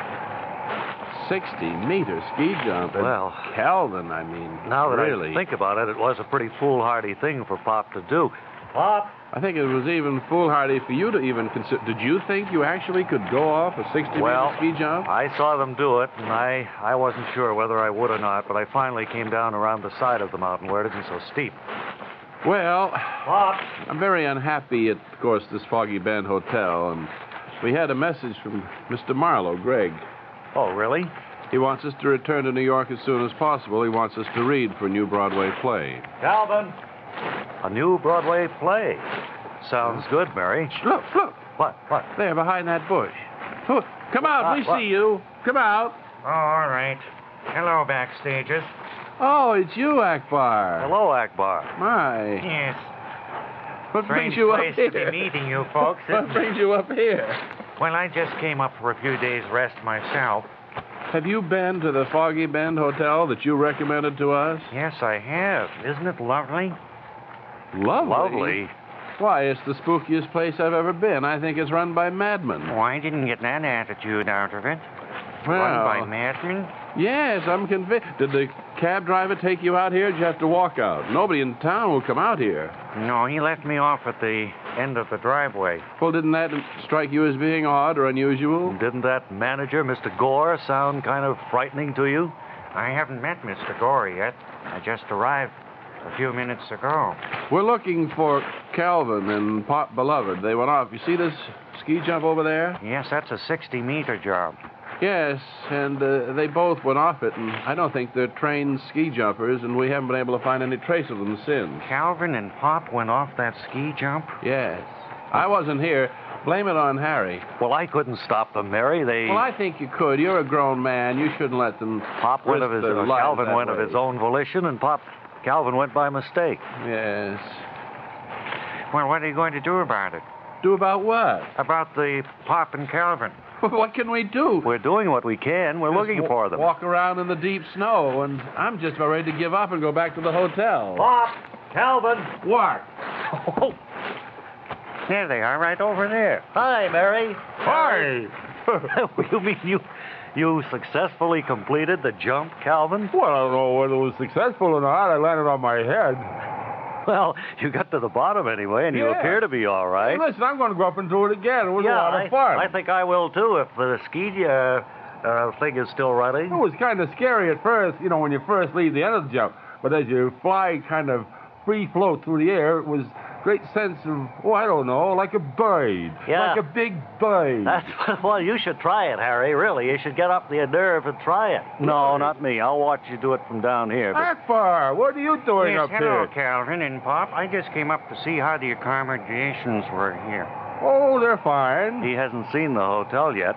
60-meter ski jump. And well, Calvin, I mean, now that really. I think about it, it was a pretty foolhardy thing for Pop to do. Pop? I think it was even foolhardy for you to even consider. Did you think you actually could go off a 60-meter ski jump? I saw them do it, and I wasn't sure whether I would or not, but I finally came down around the side of the mountain where it isn't so steep. Well, Pop, I'm very unhappy at, of course, this Foggy Bend Hotel, and we had a message from Mr. Marlowe, Greg. Oh, really? He wants us to return to New York as soon as possible. He wants us to read for a new Broadway play. Calvin, a new Broadway play. Sounds good, Mary. Look. What? There, behind that bush. Look, come out, we see you. Come out. Oh, all right. Hello, Backstagers. Oh, it's you, Akbar. Hello, Akbar. My. Yes. What brings you up here? Strange place to be meeting you folks. What brings you up here? Well, I just came up for a few days' rest myself. Have you been to the Foggy Bend Hotel that you recommended to us? Yes, I have. Isn't it lovely? Lovely? Why, it's the spookiest place I've ever been. I think it's run by madmen. Oh, I didn't get that attitude out of it. Well, run by madmen? Yes, I'm convinced. Did the cab driver take you out here, or did you have to walk out? Nobody in town will come out here. No, he left me off at the end of the driveway. Well, didn't that strike you as being odd or unusual? Didn't that manager, Mr. Gore, sound kind of frightening to you? I haven't met Mr. Gore yet. I just arrived a few minutes ago. We're looking for Calvin and Pop Beloved. They went off. You see this ski jump over there? Yes, that's a 60-meter job. Yes, and they both went off it, and I don't think they're trained ski jumpers, and we haven't been able to find any trace of them since. Calvin and Pop went off that ski jump? Yes. I wasn't here. Blame it on Harry. Well, I couldn't stop them, Mary. Well, I think you could. You're a grown man. You shouldn't let them. Calvin went of his own volition, and Calvin went by mistake. Yes. Well, what are you going to do about it? Do about what? About the Pop and Calvin. What can we do? We're doing what we can. We're looking for them. Walk around in the deep snow, and I'm just about ready to give up and go back to the hotel. Pop! Calvin! What? There they are, right over there. Hi, Mary. Hi. You mean you successfully completed the jump, Calvin? Well, I don't know whether it was successful or not. I landed on my head. Well, you got to the bottom anyway, and you appear to be all right. Hey, listen, I'm going to go up and do it again. It was a lot of fun. I think I will, too, if the ski thing is still running. It was kind of scary at first, when you first leave the end of the jump. But as you fly kind of free float through the air, it was great sense of, I don't know, like a bird. Yeah. Like a big bird. Well, you should try it, Harry, really. You should get up the nerve and try it. No, not me. I'll watch you do it from down here. Akbar, what are you doing up hello, here? Calvin and Pop. I just came up to see how the accommodations were here. Oh, they're fine. He hasn't seen the hotel yet.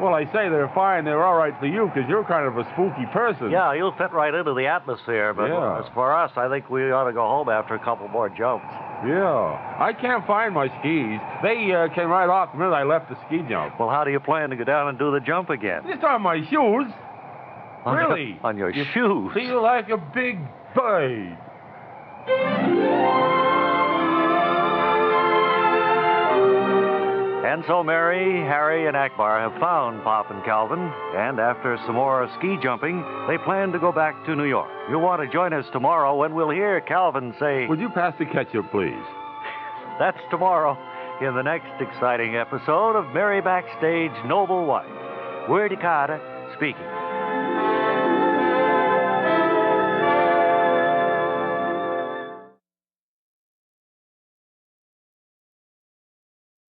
Well, I say they're fine. They're all right for you because you're kind of a spooky person. Yeah, you'll fit right into the atmosphere. But as for us, I think we ought to go home after a couple more jumps. Yeah. I can't find my skis. They came right off the minute I left the ski jump. Well, how do you plan to go down and do the jump again? Just on my shoes. Really? On your shoes? Feel like a big bird. And so Mary, Harry, and Akbar have found Pop and Calvin, and after some more ski jumping, they plan to go back to New York. You'll want to join us tomorrow when we'll hear Calvin say, "Would you pass the ketchup, please?" That's tomorrow in the next exciting episode of Mary Backstage Noble Wife. We're Carter speaking.